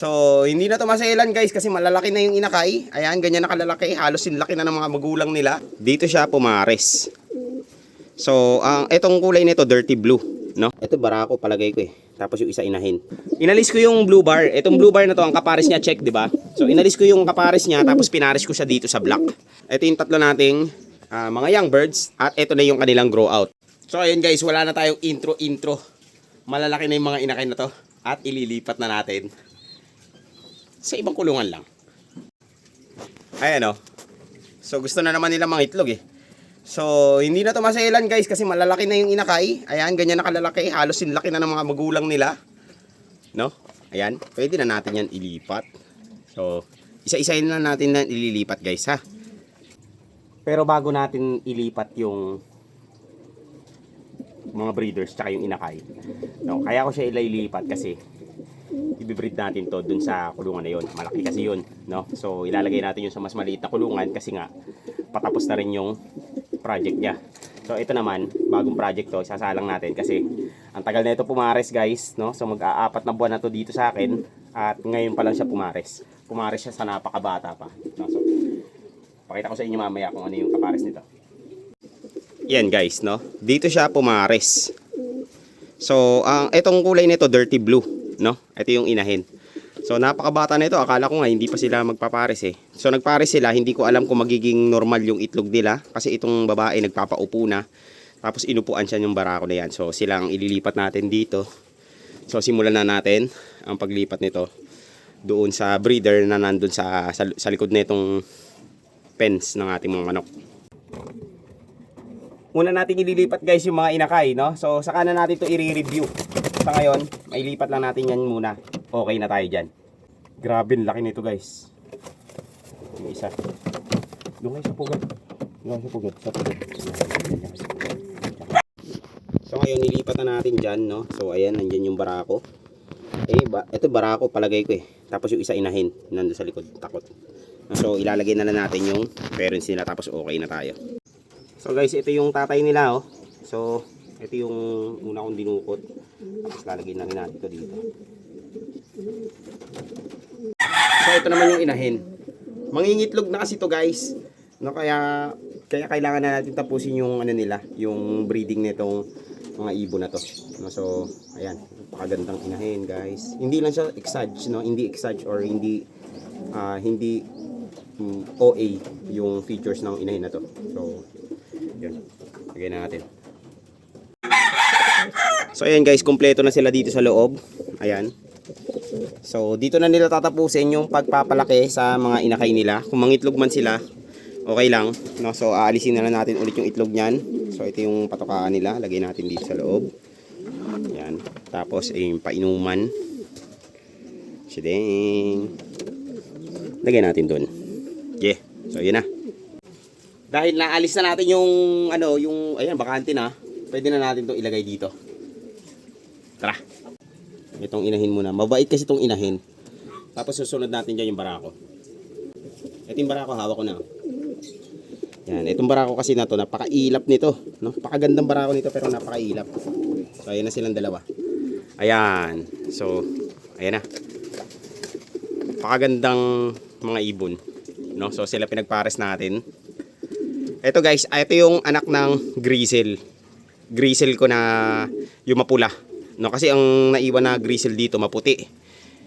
So, hindi na to masailan guys kasi malalaki na yung inakay. Ayan, ganyan na kalalaki. Halos yung laki na ng mga magulang nila. Dito siya pumares. So, etong kulay nito, dirty blue. No? Ito barako palagay ko eh. Tapos yung isa inahin. Inalis ko yung blue bar. Itong blue bar na to, ang kapares niya check, di ba? So, inalis ko yung kapares niya tapos pinares ko siya dito sa black. Ito yung tatlo nating mga young birds. At ito na yung kanilang grow out. So, ayun guys, wala na tayong intro. Malalaki na yung mga inakay na to. At ililipat na natin sa ibang kulungan lang. Ayan o. So gusto na naman nila mga itlog eh. So hindi na to masailan guys kasi malalaki na yung inakay. Ayan, ganyan na kalalaki. Halos yung laki na ng mga magulang nila. No? Ayan, pwede na natin yan ilipat. So isa-isahin na natin na ililipat guys ha. Pero bago natin ilipat yung mga breeders tsaka yung inakay. No, kaya ko siya ililipat kasi i-breed natin to dun sa kulungan na yun. Malaki kasi yun, no? So ilalagay natin yun sa mas maliit na kulungan kasi nga patapos na rin yung project niya. So ito naman, bagong project to, sasalang natin kasi ang tagal na ito pumares guys, no? So mag-aapat na buwan na to dito sa akin at ngayon pa lang siya pumares. Pumares siya sa napakabata pa, no? So pakita ko sa inyo mamaya kung ano yung kapares nito. Yan guys, no? Dito siya pumares. So itong kulay nito dirty blue, no? Ito yung inahin. So napakabata na ito, akala ko nga hindi pa sila magpapares eh. So nagpares sila, hindi ko alam kung magiging normal yung itlog nila kasi itong babae nagpapaupo na. Tapos inupuan siya yung barako na yan. So sila ang ililipat natin dito. So simulan na natin ang paglipat nito doon sa breeder na nandun sa likod nitong pens ng ating mga manok. Una natin ililipat guys yung mga inakay, no? So saka na natin to i-review. Sa ngayon, mailipat lang natin yan muna. Okay na tayo dyan. Grabe, laki nito guys. Yung isa. Doon kayo sa pugad. So ngayon, nilipat na natin dyan, no? So ayan, nandyan yung barako. Ito barako palagay ko eh. Tapos yung isa inahin, nandun sa likod, takot. So ilalagay na lang natin yung parents nila tapos okay na tayo. So guys, ito yung tatay nila, oh. So ito yung una kong dinukot. Tapos lalagay na rin natin ito dito. So ito naman yung inahin. Mangingitlog na kasi ito guys. No, kaya kailangan na natin tapusin yung ano nila, yung breeding nitong mga ibon na to. No, so ayan, napakagandang inahin guys. Hindi lang siya exage, no? Hindi exage or hindi OA yung features ng inahin na to. So yun. Lagay na natin. So ayan guys, kumpleto na sila dito sa loob. Ayan. So dito na nila tatapusin yung pagpapalaki sa mga inakay nila. Kung mangitlog man sila, okay lang, no? So aalisin na lang natin ulit yung itlog niyan. So ito yung patokaan nila, lagay natin dito sa loob. Ayan. Tapos yung painuman. Shideng. Lagay natin doon. Yeah. So yun na. Dahil naalis na natin yung ayan, bakante na. Pwede na natin 'tong ilagay dito. Tara. Itong inahin muna. Mabait kasi itong inahin. Tapos susunod natin diyan yung barako. Ito yung barako, hawak ko na. Yan, itong barako kasi na to, napakailap nito, no? Napakagandang barako nito pero napakailap. So ayan na silang dalawa. Ayan. So ayan na. Napakagandang mga ibon, no? So sila pinagpares natin. Ito guys, ito yung anak ng grizzle. Grizzle ko na yung mapula. No, kasi ang naiwan na grizzle dito maputi.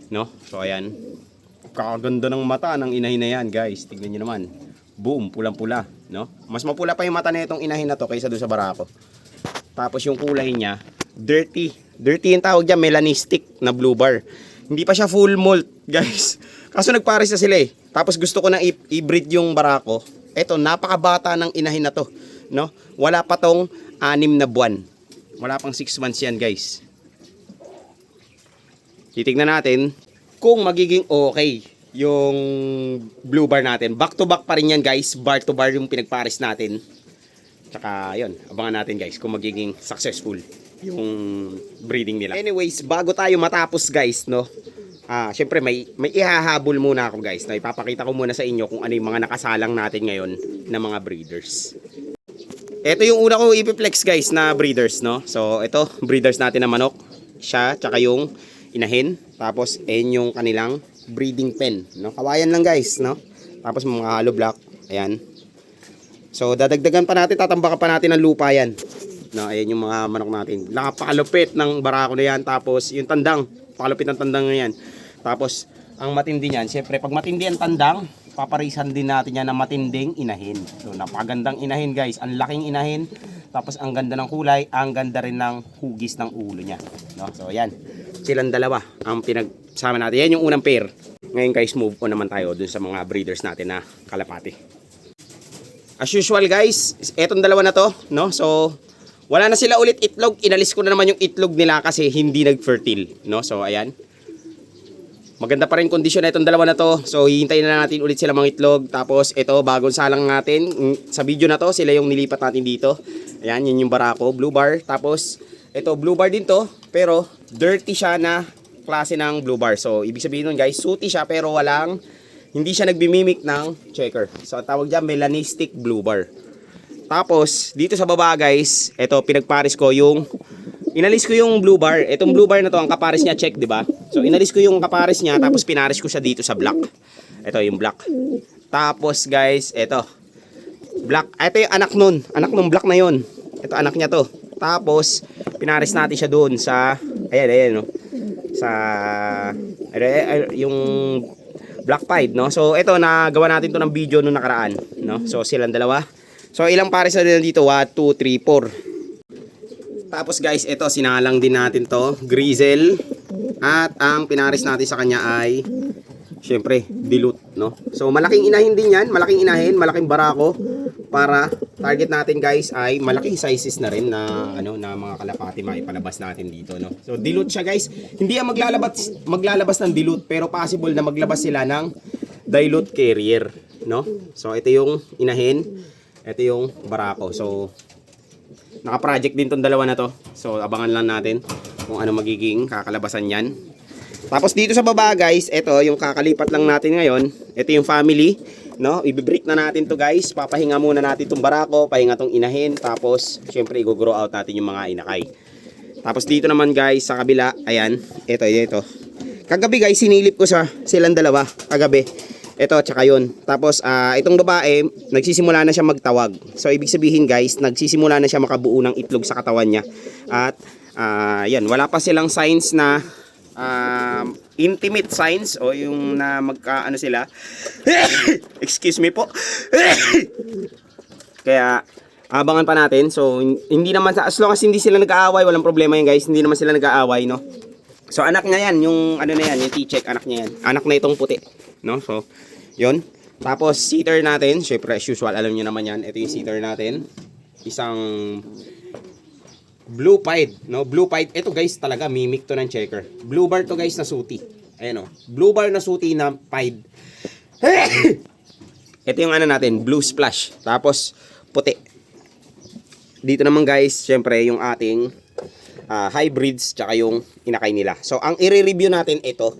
No? So ayan. Kaganda ng mata ng inahin na yan, guys. Tignan niyo naman. Boom, pulang-pula, no? Mas mapula pa yung mata nitong inahin na to kaysa doon sa barako. Tapos yung kulay niya, dirty. Dirty yung tawag diyan, melanistic na blue bar. Hindi pa siya full molt, guys. Kaso nagpares na sila eh. Tapos gusto ko nang i-breed yung barako. Eto, napakabata ng inahin na to, no? Wala pa tong 6 na buwan. Wala pang 6 months yan, guys. Titignan natin kung magiging okay yung blue bar natin. Back to back pa rin yan, guys. Bar to bar yung pinagpares natin. Tsaka, yun, abangan natin, guys, kung magiging successful yung breeding nila. Anyways, bago tayo matapos, guys, no? Syempre may ihahabol muna ako guys. Na ipapakita ko muna sa inyo kung ano yung mga nakasalang natin ngayon na mga breeders. Ito yung una ko ipiplex guys na breeders, no? So ito, breeders natin na manok. Siya, tsaka yung inahin. Tapos, ayan yung kanilang breeding pen, no? Kawayan lang guys, no? Tapos mga hollow block, ayan. So, dadagdagan pa natin, tatambakan pa natin ng lupa yan. No, ayan yung mga manok natin. Napakalupit ng barako na yan. Tapos, yung tandang, pakalupit ng tandang na yan. Tapos, ang matindi niyan, syempre, pag matindi ang tandang, paparisan din natin yan ng matinding inahin. So, napagandang inahin guys. Ang laking inahin. Tapos, ang ganda ng kulay. Ang ganda rin ng hugis ng ulo niya. No? So, ayan. Silang dalawa ang pinagsama natin. Yan yung unang pair. Ngayon guys, move on naman tayo dun sa mga breeders natin na kalapati. As usual guys, etong dalawa na to, no? So, wala na sila ulit itlog. Inalis ko na naman yung itlog nila kasi hindi nag-fertile, no? So, ayan. Maganda pa rin kondisyon na itong dalawa na to. So, hihintayin na natin ulit sila mga itlog. Tapos, ito, bagong salang natin. Sa video na to, sila yung nilipat natin dito. Ayan, yun yung barako, blue bar. Tapos, ito, blue bar din to. Pero, dirty siya na klase ng blue bar. So, ibig sabihin nun guys, sooty siya pero hindi siya nagbimimic ng checker. So, ang tawag dyan, melanistic blue bar. Tapos, dito sa baba guys, ito, pinagpares ko inalis ko yung blue bar. Itong blue bar na to, ang kapares niya, check, di ba? So, inalis ko yung kapares niya, tapos pinares ko siya dito sa black. Ito yung black. Tapos, guys, ito. Black. Ito yung anak nung black na yon. Ito, anak niya to. Tapos, pinares natin siya doon sa, ayan, no? Sa, yung black pied, no? So, ito, nagawa natin to ng video nung nakaraan, no? So, silang dalawa. So, ilang pares na din dito? 1, 2, 3, 4. Tapos guys, ito sinalang din natin to, grizzle. At ang pinares natin sa kanya ay syempre, dilute, no? So malaking inahin din 'yan, malaking inahin, malaking barako para target natin guys ay malaking sizes na rin na na mga kalapati maipalabas natin dito, no? So dilute siya guys. Hindi yan maglalabas ng dilute pero possible na maglabas sila ng dilute carrier, no? So ito yung inahin, ito yung barako. So naka-project din tong dalawa na to. So, abangan lang natin kung ano magiging kakalabasan yan. Tapos dito sa baba guys, ito yung kakalipat lang natin ngayon. Ito yung family, no? I-break na natin to guys. Papahinga muna natin tong barako, pahinga tong inahin. Tapos, syempre i-grow out natin yung mga inakay. Tapos dito naman guys, sa kabila, ayan, ito. Kagabi guys, sinilip ko silang dalawa. Kagabi. Ito, tsaka yun. Tapos, itong babae, nagsisimula na siya magtawag. So, ibig sabihin guys, nagsisimula na siya makabuo ng itlog sa katawan niya. At, yan, wala pa silang signs na intimate signs o yung na magkaano sila. Excuse me po. Kaya, abangan pa natin. So, hindi naman, as long as hindi sila nag-aaway, walang problema yan guys. Hindi naman sila nag-aaway, no? So, anak niya yan, yung T-check, anak niya yan. Anak na itong puti. No? So, yun. Tapos, seater natin. Syempre, as usual, alam nyo naman yan. Ito yung seater natin. Isang blue pied. No? Blue pied. Ito guys, talaga, mimic to ng checker. Blue bar to guys na suti. Ayan o. Blue bar na suti na pied. Ito yung natin, blue splash. Tapos, puti. Dito naman guys, syempre, yung ating hybrids, tsaka yung inakay nila. So, ang i-review natin ito.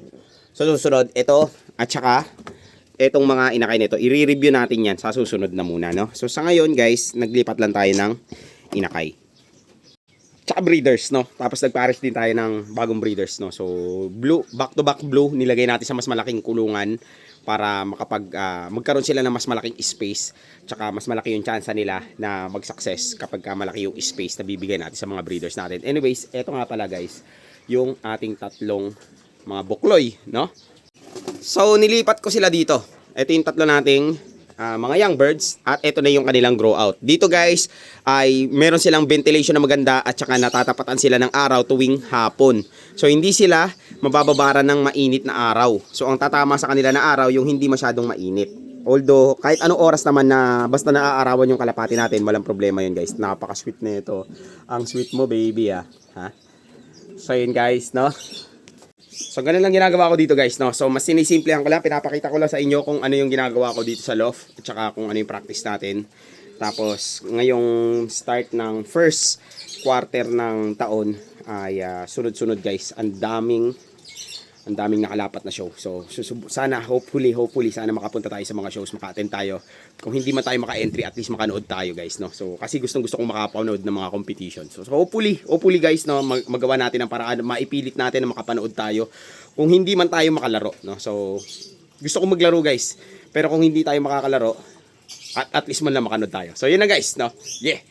So, susunod, ito, at saka, itong mga inakay nito, i-review natin yan sa susunod na muna, no? So, sa ngayon, guys, naglipat lang tayo ng inakay. Tsaka breeders, no? Tapos, nagpares din tayo ng bagong breeders, no? So, blue, back-to-back blue, nilagay natin sa mas malaking kulungan para magkaroon sila ng mas malaking space. Tsaka, mas malaki yung chance nila na mag-success kapag malaki yung space na bibigay natin sa mga breeders natin. Anyways, eto nga pala, guys, yung ating tatlong mga bukloy, no? So, nilipat ko sila dito. Ito yung tatlo nating mga young birds at ito na yung kanilang grow out. Dito guys, ay meron silang ventilation na maganda at saka natatapatan sila ng araw tuwing hapon. So, hindi sila mabababaran ng mainit na araw. So, ang tatama sa kanila na araw, yung hindi masyadong mainit. Although, kahit anong oras naman na basta naaarawan yung kalapati natin, walang problema yun guys. Napaka-sweet na ito. Ang sweet mo baby ha. So, yun guys, no? So, ganun lang ginagawa ko dito guys, no? So, mas sinisimplihan ko lang, pinapakita ko lang sa inyo kung ano yung ginagawa ko dito sa loft at saka kung ano yung practice natin. Tapos, ngayong start ng first quarter ng taon ay sunod-sunod guys. Ang daming Ang daming nakalapat na show. So, sana, hopefully, sana makapunta tayo sa mga shows, maka-attend tayo. Kung hindi man tayo maka-entry, at least makanood tayo, guys, no? So, kasi gusto kong makapanood ng mga competition. So hopefully, guys, no, magawa natin ang paraan, maipilit natin na makapanood tayo. Kung hindi man tayo makalaro, no? So, gusto kong maglaro, guys. Pero kung hindi tayo makakalaro, at least man lang makanood tayo. So, yun na, guys, no? Yeah!